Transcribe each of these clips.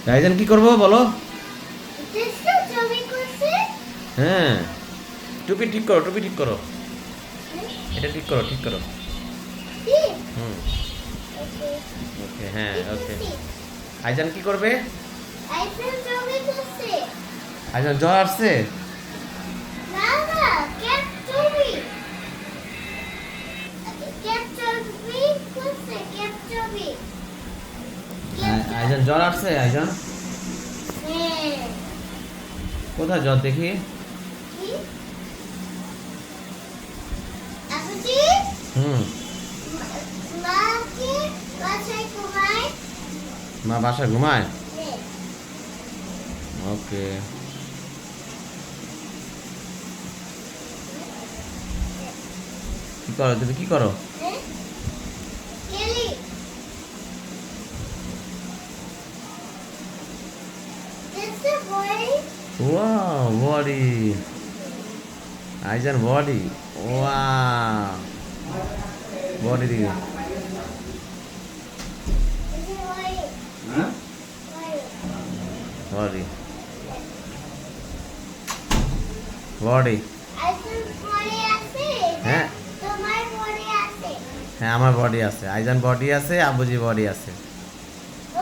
Ryzen কি করবো বলো? দেখছো ছবি করছে? হ্যাঁ, টুপি ঠিক করো, টুপি ঠিক করো, এটা ঠিক করো, ঠিক করো। কি? হুম, ওকে। ওকে, হ্যাঁ, ঠিক ওকে। আছে। আইজান কি করবে? আইফেল ছবি করছে? আইজান জ্বর আসছে? না না, ক্যাট ছবি। ক্যাট ছবি করছে, ক্যাট ছবি। আইজান জ্বর আসছে? আইজান হ্যাঁ। কোথায় জ্বর দেখি? কি? আপুজি, হুম, মা কি বাসায় ঘুমায়? মা বাসায় ঘুমায়? হ্যাঁ। ওকে। কি করো তুমি, কি করো? হ্যাঁ? কেলি, দেখছো বই? Wow, body. আইজান বডি। ওয়াও, বডি দিকে। দেখছো বই? হ্যাঁ, বই। Body, body. আইফোন পরে আছে? হ্যাঁ, তোমার পরে আছে? হ্যাঁ, আমার বডি আছে, আইজান বডি আছে, আবুজি বডি আছে।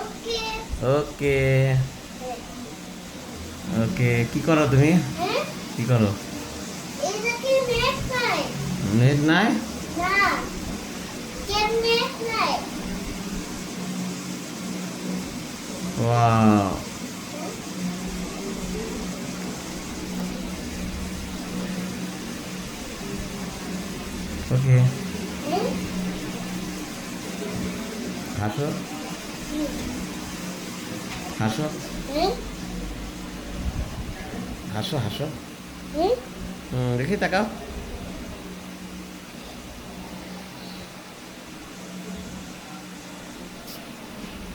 ওকে। ওকে, ওকে। কি করো তুমি? হ্যাঁ? কি করো? এটা কি নেট নাই? নেট নাই? না, কেন নেট নাই? ওয়াও, ওকে। হ্যাঁ? হাসো, হাসো, হ্যাঁ? হাসো, হাসো। হ্যাঁ? দেখি তাকাও।